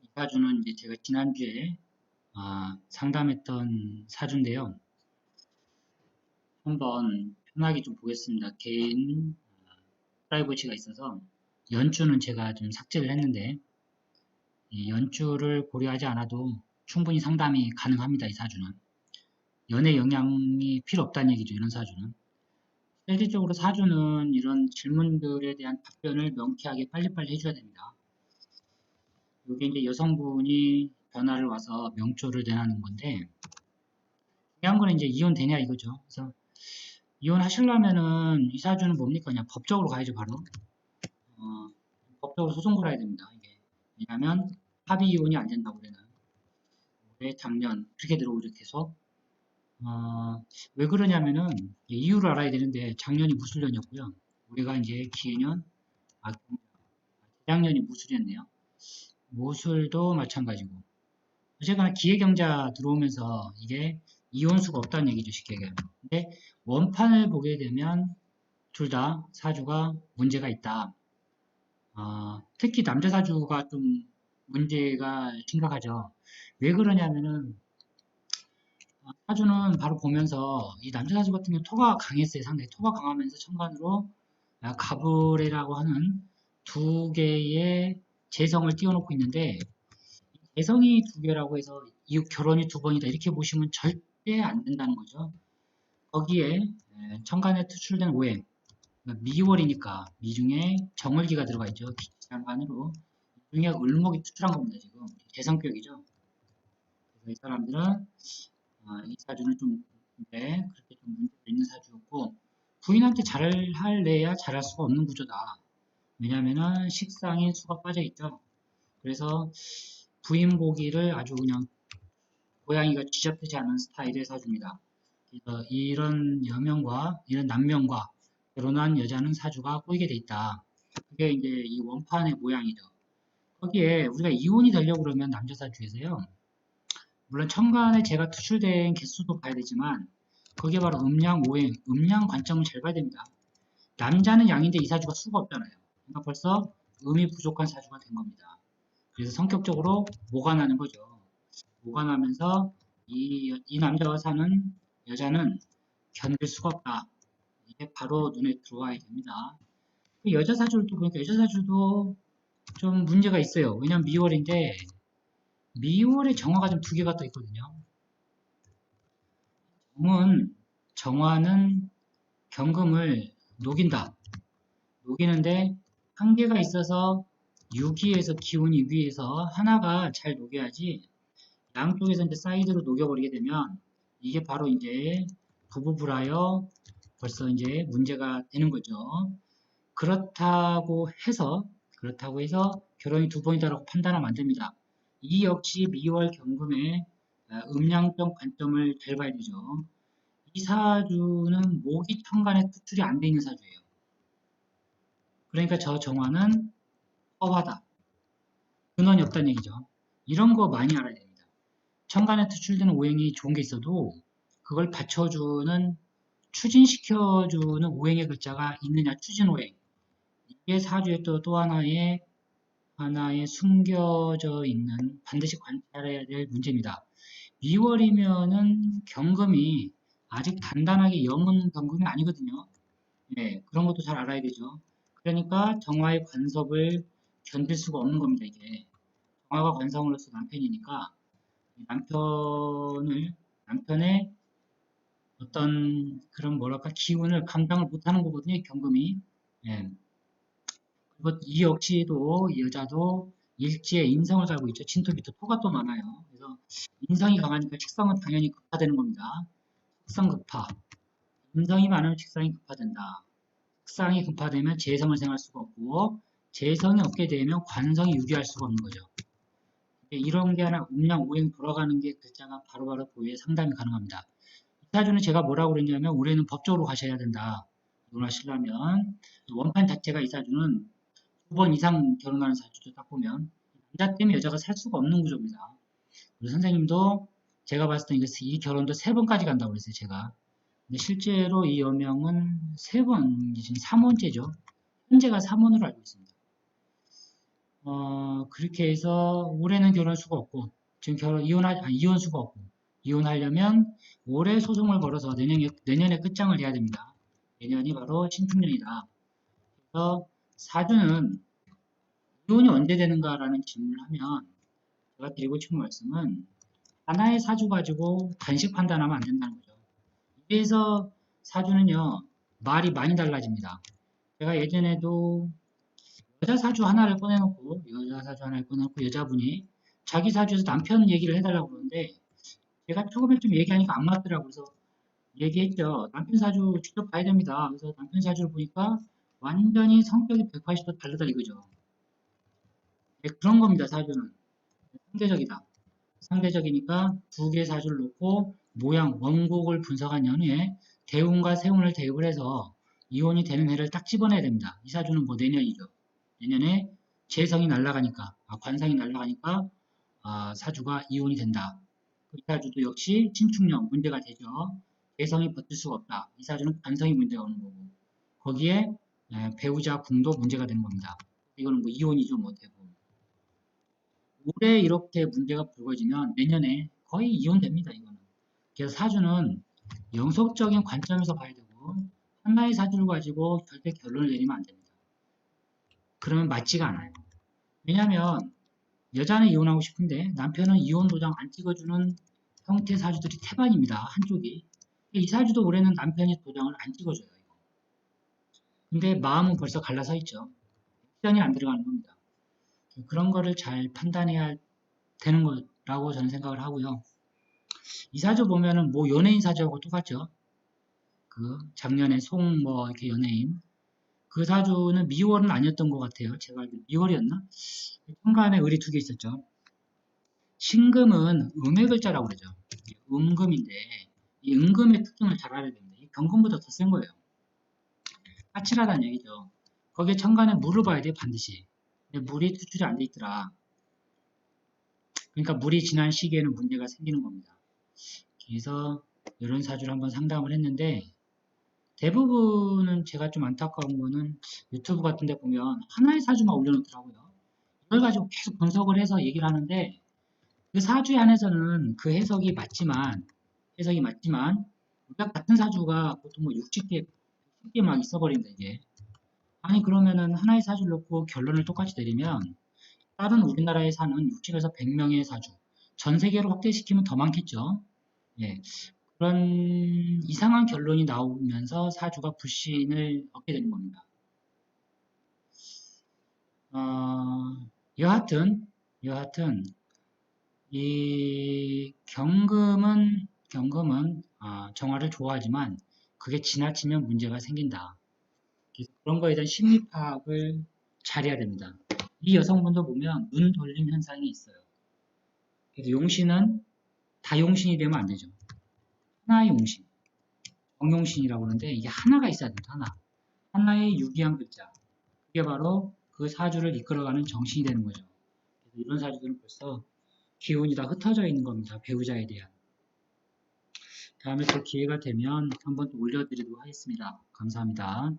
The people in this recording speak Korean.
이 사주는 이제 제가 지난주에 상담했던 사주인데요. 한번 편하게 좀 보겠습니다. 개인 프라이버시가 있어서 연주는 제가 좀 삭제를 했는데 이 연주를 고려하지 않아도 충분히 상담이 가능합니다. 이 사주는 연애 영향이 필요 없다는 얘기죠. 이런 사주는 실질적으로 사주는 이런 질문들에 대한 답변을 명쾌하게 빨리빨리 해줘야 됩니다. 이게 이제 여성분이 변화를 와서 명조를 내라는 건데 중요한 거는 이제 이혼되냐 이거죠. 그래서 이혼하시려면은 이 사주는 뭡니까? 그냥 법적으로 가야죠, 바로. 어, 법적으로 소송 걸어야 됩니다, 이게. 왜냐면 합의 이혼이 안 된다고 그래는. 올해 작년 그렇게 들어오죠, 계속. 왜 그러냐면은 이유를 알아야 되는데 작년이 무술년이었고요. 올해가 이제 기해년, 아, 재작년이 무술이었네요. 무술도 마찬가지고. 어쨌거나 기해경자 들어오면서 이게 이혼수가 없다는 얘기죠, 쉽게 얘기하면. 근데 원판을 보게 되면 둘 다 사주가 문제가 있다. 특히 남자 사주가 좀 문제가 심각하죠. 왜 그러냐면은 사주는 바로 보면서 이 남자 사주 같은 경우 토가 강했어요. 상당히 토가 강하면서 천간으로 가브레라고 하는 두 개의 재성을 띄워놓고 있는데 재성이 두 개라고 해서 이 결혼이 두 번이다 이렇게 보시면 절대 안 된다는 거죠. 거기에 천간에 투출된 오행 미월이니까 미중에 정월기가 들어가 있죠. 기장간으로 미중에 을목이 투출한 겁니다. 지금 대성격이죠. 그래서 이 사람들은 이 사주는 좀 그렇게 좀 문제가 있는 사주였고 부인한테 잘할래야 잘할 수가 없는 구조다. 왜냐면은 식상인 수가 빠져 있죠. 그래서 부인 보기를 아주 그냥 고양이가 쥐잡히지 않은 스타일의 사주입니다. 그래서 이런 여명과 이런 남명과 결혼한 여자는 사주가 꼬이게 돼 있다. 그게 이제 이 원판의 모양이죠. 거기에 우리가 이혼이 되려고 그러면 남자 사주에서요. 물론 천간에 제가 투출된 개수도 봐야 되지만 그게 바로 음양 오행, 음양 관점을 잘 봐야 됩니다. 남자는 양인데 이 사주가 수가 없잖아요. 그러니까 벌써 음이 부족한 사주가 된 겁니다. 그래서 성격적으로 뭐가 나는 거죠. 뭐가 나면서 이 남자가 사는 여자는 견딜 수가 없다. 이게 바로 눈에 들어와야 됩니다. 그 여자 사주를 또 보니까 여자 사주도 좀 문제가 있어요. 왜냐면 미월인데 미월에 정화가 좀 두 개가 또 있거든요. 정은 정화는 경금을 녹인다. 녹이는데 한계가 있어서 유기에서 기운이 위에서 하나가 잘 녹여야지 양쪽에서 이제 사이드로 녹여버리게 되면 이게 바로 이제 부부불하여 벌써 이제 문제가 되는 거죠. 그렇다고 해서 결혼이 두 번이다라고 판단하면 안 됩니다. 이 역시 미월 경금의 음양적 관점을 잘 봐야 되죠. 이 사주는 목이 천간에 투출이 안 돼 있는 사주예요. 그러니까 저 정화는 허화다. 근원이 없다는 얘기죠. 이런 거 많이 알아야 됩니다. 천간에 투출되는 오행이 좋은 게 있어도 그걸 받쳐주는 추진시켜주는 오행의 글자가 있느냐 추진오행 이게 사주의 또 하나의 숨겨져 있는 반드시 관찰해야 될 문제입니다. 2월이면은 경금이 아직 단단하게 영은 경금이 아니거든요. 네, 그런 것도 잘 알아야 되죠. 그러니까 정화의 관섭을 견딜 수가 없는 겁니다, 이게. 정화가 관성으로서 남편이니까 남편의 어떤 그런 뭐랄까 기운을 감당을 못하는 거거든요, 이 경금이. 예. 그리고 이 역시도 이 여자도 일지에 인성을 달고 있죠. 진토, 비토, 토가 또 많아요. 그래서 인성이 강하니까 식성은 당연히 급화되는 겁니다. 식성 급화. 인성이 많으면 식성이 급화된다. 식상이 급화되면 재성을 생할 수가 없고 재성이 없게 되면 관성이 유기할 수가 없는 거죠. 이런 게 하나 음양 오행 돌아가는 게 글자가 바로바로 보여야 상담이 가능합니다. 이 사주는 제가 뭐라고 그랬냐면 올해는 법적으로 가셔야 된다. 결혼하시려면 원판 자체가 이 사주는 두 번 이상 결혼하는 사주죠. 딱 보면 남자 때문에 여자가 살 수가 없는 구조입니다. 우리 선생님도 제가 봤을 때 이 결혼도 세 번까지 간다고 그랬어요. 제가. 근데 실제로 이 여명은 세 번, 지금 3원째죠. 현재가 3원으로 알고 있습니다. 그렇게 해서 올해는 결혼할 수가 없고 지금 이혼 수가 없고 이혼하려면 올해 소송을 걸어서 내년에 끝장을 내야 됩니다. 내년이 바로 신축년이다. 그래서 사주는 이혼이 언제 되는가라는 질문을 하면 제가 드리고 싶은 말씀은 하나의 사주 가지고 단식 판단하면 안 된다는 거죠. 그래서 사주는요 말이 많이 달라집니다. 제가 예전에도 여자 사주 하나를 꺼내놓고 여자분이 자기 사주에서 남편 얘기를 해달라고 그러는데 제가 처음에 좀 얘기하니까 안 맞더라고요. 그래서 얘기했죠. 남편 사주 직접 봐야 됩니다. 그래서 남편 사주를 보니까 완전히 성격이 180도 다르다 이거죠. 네, 그런 겁니다. 사주는 상대적이다. 상대적이니까 두 개의 사주를 놓고 모양, 원곡을 분석한 연후에 대운과 세운을 대입을 해서 이혼이 되는 해를 딱 집어내야 됩니다. 이 사주는 뭐 내년이죠. 내년에 재성이 날아가니까, 관상이 날아가니까 사주가 이혼이 된다. 이 사주도 역시 신축년 문제가 되죠. 재성이 버틸 수가 없다. 이 사주는 관성이 문제가 오는 거고 거기에 배우자 궁도 문제가 되는 겁니다. 이거는 뭐 이혼이죠, 뭐 대부분. 올해 이렇게 문제가 불거지면 내년에 거의 이혼됩니다, 이거는. 그래서 사주는 영속적인 관점에서 봐야 되고 하나의 사주를 가지고 절대 결론을 내리면 안 됩니다. 그러면 맞지가 않아요. 왜냐하면 여자는 이혼하고 싶은데 남편은 이혼 도장 안 찍어주는 형태 사주들이 태반입니다. 한쪽이. 이 사주도 올해는 남편이 도장을 안 찍어줘요. 근데 마음은 벌써 갈라서 있죠. 액션이 안 들어가는 겁니다. 그런 거를 잘 판단해야 되는 거라고 저는 생각을 하고요. 이 사주 보면은 뭐 연예인 사주하고 똑같죠. 그 작년에 송 뭐 이렇게 연예인 그 사주는 미월은 아니었던 것 같아요. 제가 알기로 미월이었나? 천간에 을이 두 개 있었죠. 신금은 음의 글자라고 그러죠. 음금인데 이 음금의 특징을 잘 알아야 됩니다. 이 경금보다 더 센 거예요. 까칠하다는 얘기죠. 거기에 천간에 물을 봐야 돼요. 반드시. 근데 물이 투출이 안 돼 있더라. 그러니까 물이 지난 시기에는 문제가 생기는 겁니다. 그래서 이런 사주를 한번 상담을 했는데 대부분은 제가 좀 안타까운 거는 유튜브 같은 데 보면 하나의 사주만 올려놓더라고요. 이걸 가지고 계속 분석을 해서 얘기를 하는데 그 사주에 한해서는 그 해석이 맞지만 우리가 같은 사주가 보통 뭐 60개, 10개 막 있어버린다 이게. 아니 그러면은 하나의 사주를 놓고 결론을 똑같이 내리면 다른 우리나라에 사는 60에서 100명의 사주 전 세계로 확대시키면 더 많겠죠. 예. 그런 이상한 결론이 나오면서 사주가 불신을 얻게 되는 겁니다. 어, 여하튼 이 경금은 정화를 좋아하지만 그게 지나치면 문제가 생긴다. 그래서 그런 거에 대한 심리 파악을 잘해야 됩니다. 이 여성분도 보면 눈 돌림 현상이 있어요. 그래서 용신은 다용신이 되면 안 되죠. 하나의 용신, 정용신이라고 하는데 이게 하나가 있어야 됩니다. 하나의 유기한 글자. 그게 바로 그 사주를 이끌어가는 정신이 되는 거죠. 그래서 이런 사주들은 벌써 기운이 다 흩어져 있는 겁니다. 배우자에 대한. 다음에 또 기회가 되면 한번 또 올려드리도록 하겠습니다. 감사합니다.